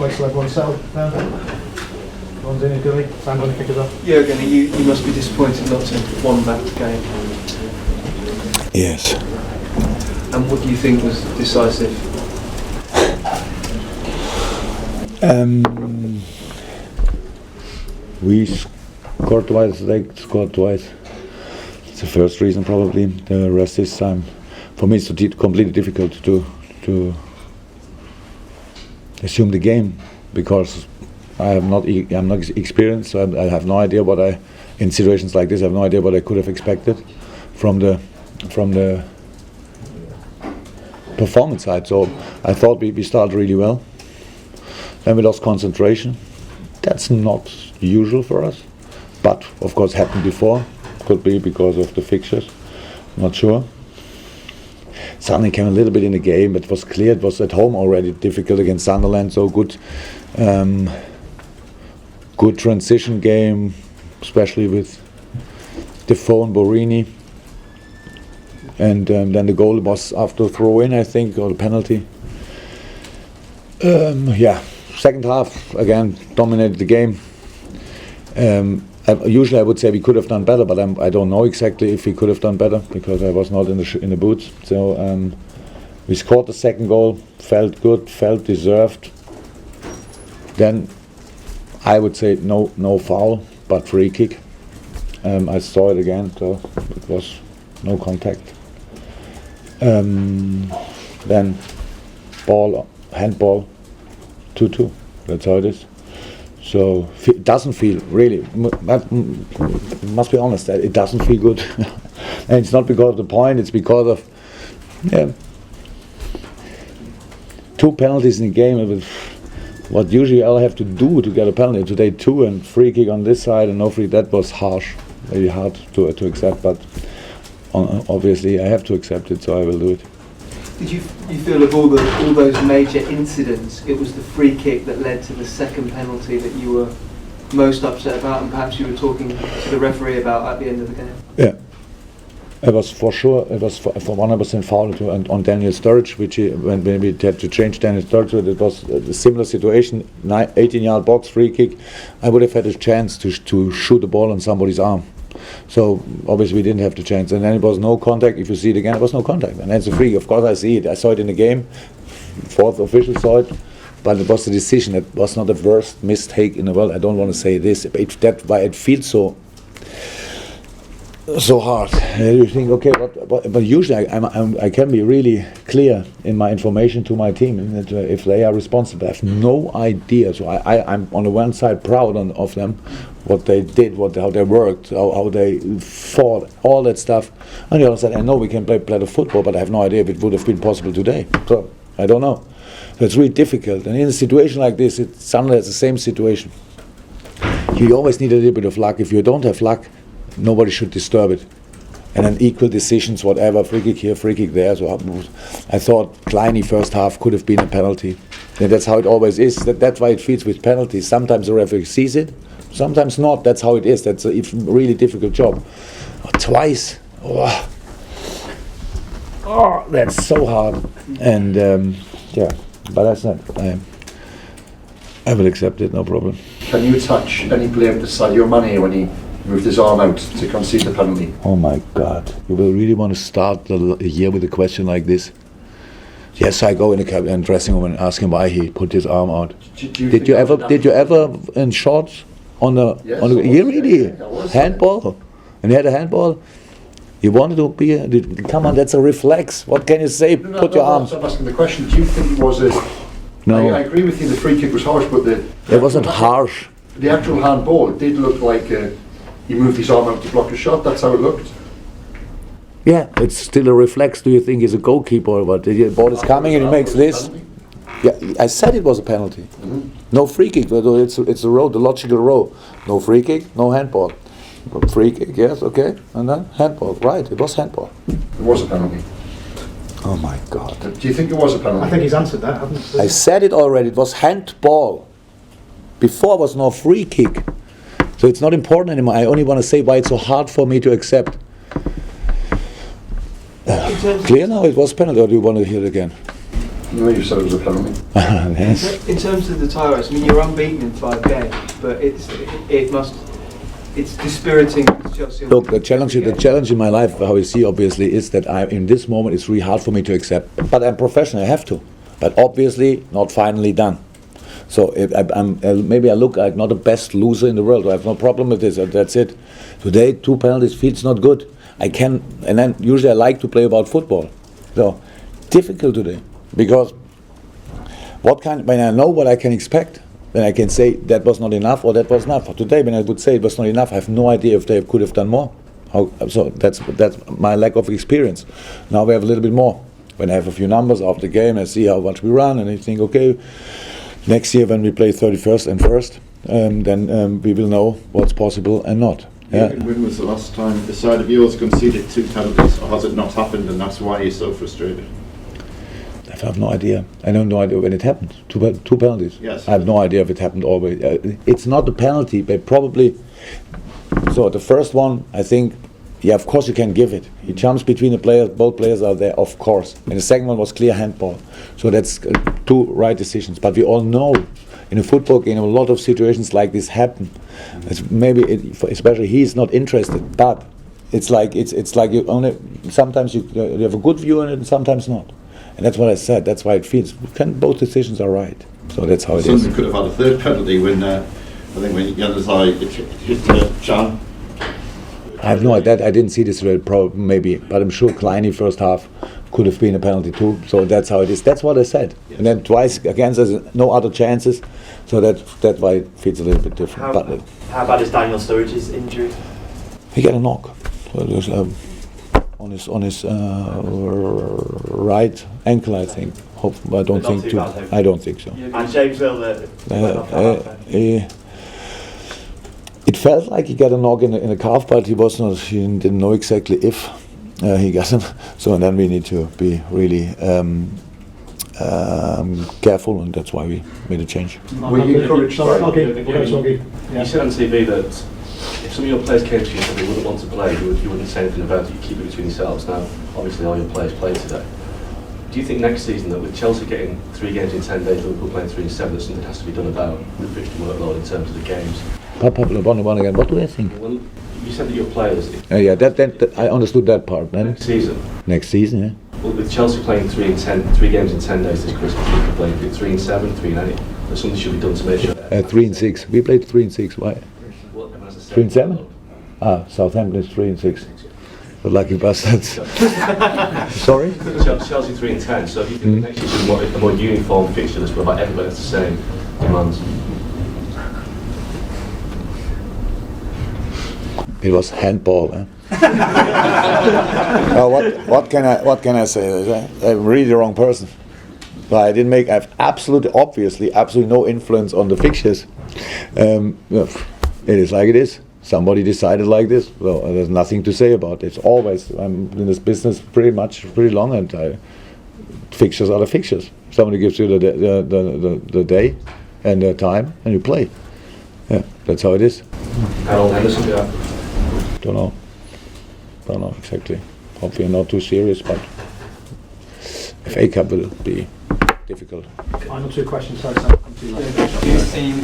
Wait till everyone's settled. Everyone's in, Billy. Sam, going to kick us off? Jurgen, you must be disappointed not to have won that game. Yes. And what do you think was decisive? We scored twice, they scored twice. It's the first reason probably. The rest is for me it's completely difficult to assume the game because I'm not experienced, so I have no idea in situations like this I have no idea what I could have expected from the performance side. So I thought we started really well. Then we lost concentration. That's not usual for us, but of course happened before. Could be because of the fixtures, not sure. Sunderland came a little bit in the game, but it was clear it was at home already difficult against Sunderland. So good transition game, especially with Defoe and Borini. And then the goal was after a throw-in, I think, or the penalty. Second half, again, dominated the game. Usually I would say we could have done better, but I don't know exactly if we could have done better because I was not in the boots. So we scored the second goal, felt good, felt deserved. Then I would say no foul, but free kick. I saw it again, so it was no contact. Then handball, 2-2. That's how it is. So it doesn't feel really. Must be honest, it doesn't feel good, and it's not because of the point. It's because of two penalties in the game. What usually I'll have to do to get a penalty today, 2 and free kick on this side and no free. That was harsh, very hard to accept. But obviously I have to accept it, so I will do it. Did you feel of all those major incidents, it was the free kick that led to the second penalty that you were most upset about, and perhaps you were talking to the referee about at the end of the game? Yeah, it was for sure. It was for 100% foul on Daniel Sturridge, which when we had to change Daniel Sturridge, it was a similar situation. 18-yard box free kick. I would have had a chance to shoot the ball on somebody's arm. So obviously we didn't have the chance, and then it was no contact. If you see it again, it was no contact, and that's a free. Of course, I see it. I saw it in the game. Fourth official saw it, but it was the decision. It was not the worst mistake in the world. I don't want to say this, but that's why it feels so hard. You think, okay, but usually I can be really clear in my information to my team, and that if they are responsible, I have no idea. So I'm on the one side proud of them, what they did, how they worked, how they fought, all that stuff. On the other side, I know we can play the football, but I have no idea if it would have been possible today. So I don't know. So it's really difficult. And in a situation like this, Sunderland has the same situation. You always need a little bit of luck. If you don't have luck, nobody should disturb it. And then equal decisions, whatever, free kick here, free kick there. So I thought Kleiny first half could have been a penalty. And that's how it always is. That's why it feels with penalties. Sometimes the referee sees it, sometimes not. That's how it is. That's a really difficult job. Twice. Oh, that's so hard. And but that's not. I will accept it, no problem. Can you attach any blame to Sadio Mane when he moved his arm out to concede the penalty? Oh my God! You will really want to start the year with a question like this? Yes, I go in the dressing room and ask him why he put his arm out. Did you ever in shorts on the? Yes, really handball, and he had a handball. You wanted to be come on, that's a reflex. What can you say? Put your arm. I'm asking the question. Do you think it was a? No. I agree with you. The free kick was harsh, but it wasn't harsh. The actual handball, it did look like he moved his arm out to block a shot. That's how it looked. Yeah, it's still a reflex. Do you think he's a goalkeeper or what? The ball is coming and he makes this. Yeah, I said it was a penalty. Mm-hmm. No free kick. It's the row, the logical row. No free kick, no handball. Free kick, yes, okay, and then handball. Right, it was handball. It was a penalty. Oh my God! Do you think it was a penalty? I think he's answered that, hasn't he? I said it already. It was handball. Before was no free kick, so it's not important anymore. I only want to say why it's so hard for me to accept. Clear now? It was penalty, or do you want to hear it again? No, you said it was a penalty. Yes. In terms of the tie race, I mean, you're unbeaten in 5 games, but it's dispiriting for Chelsea. Look, the challenge in my life, how you see, obviously, is that in this moment it's really hard for me to accept. But I'm professional, I have to. But obviously, not finally done. So maybe I look like not the best loser in the world. I have no problem with this. That's it. Today, 2 penalties feels not good. And then usually I like to play about football. So difficult today because when I know what I can expect, then I can say that was not enough or that was enough. For today, when I would say it was not enough, I have no idea if they could have done more. So that's my lack of experience. Now we have a little bit more. When I have a few numbers after the game, I see how much we run, and I think, okay, next year when we play 31st and 1st, then we will know what's possible and not. Yeah. When was the last time the side of yours conceded 2 penalties, or has it not happened, and that's why you're so frustrated? I have no idea. I have no idea when it happened. 2 penalties. Yes. I have no idea if it happened always. It's not a penalty, but probably. So the first one, I think, yeah, of course you can give it. He jumps between the players. Both players are there, of course. And the second one was clear handball. So that's 2 right decisions. But we all know in a football game a lot of situations like this happen. Especially he's not interested, but it's like you only sometimes you have a good view in it and sometimes not. And that's what I said. That's why it feels. Both decisions are right. So that's how it is. Sunderland could have had a 3rd penalty when I think when Januzaj hit Jan. I have no idea. I didn't see this problem maybe, but I'm sure Kleiny first half could have been a penalty too. So that's how it is. That's what I said. Yes. And then twice against us, no other chances. So that's why it feels a little bit different. How bad is Daniel Sturridge's injury? He got a knock. So it was, on his right ankle, I think. I don't think so. And James Hill, it felt like he got a knock in the calf, but he didn't know exactly if he got him. So and then we need to be really careful, and that's why we made a change. Were you encouraged by You said on TV that if some of your players came to you and said they wouldn't want to play, you wouldn't say anything about it, you keep it between yourselves. Now, obviously all your players played today. Do you think next season that with Chelsea getting 3 games in 10 days, Liverpool playing 3 in 7, that something has to be done about the fixture workload in terms of the games? One again. What do I think? Well, you said that your players... Yeah, that I understood that part. Then Next season, yeah. Well, with Chelsea playing 3 games in 10 days this Christmas, we could play 3 in 7, 3 in 8. There's something should be done to make sure... 3 in 6. We played 3 in 6. Why? 3 in 7? Southampton is 3 in 6. The lucky bastards. Sorry? Chelsea 3 in 10, so if you think next year should be a more uniform fixture list whereby everybody has the same demands. It was handball. What can I say? I'm really the wrong person. But I have obviously no influence on the fixtures. It is like it is. Somebody decided like this. Well, there's nothing to say about it. It's always, I'm in this business pretty long, and fixtures are the fixtures. Somebody gives you the day and the time, and you play. Yeah, that's how it is. Don't know exactly. Hopefully not too serious, but FA Cup will be difficult. Final 2 questions, sorry, Sam. Come to you later. Do you think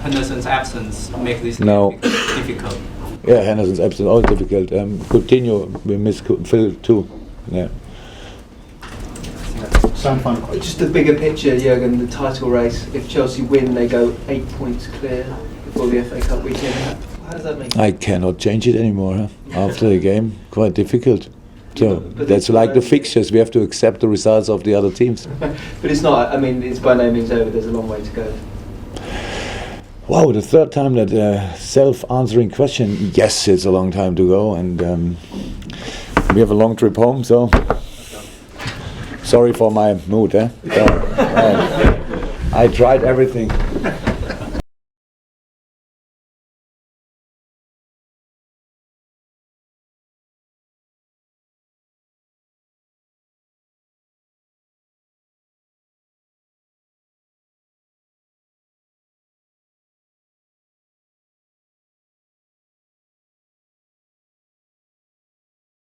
Henderson's absence make this difficult? Yeah, Henderson's absence always difficult. Coutinho, we miss Phil too. Yeah. Sam, final question. Just the bigger picture, Jurgen, the title race. If Chelsea win, they go 8 points clear before the FA Cup weekend. How does that make sense? I cannot change it anymore. After the game, quite difficult. So that's like the fixtures. We have to accept the results of the other teams. But it's not. I mean, it's by no means over. There's a long way to go. Wow, the 3rd time that self-answering question. Yes, it's a long time to go, and we have a long trip home. So sorry for my mood. I tried everything.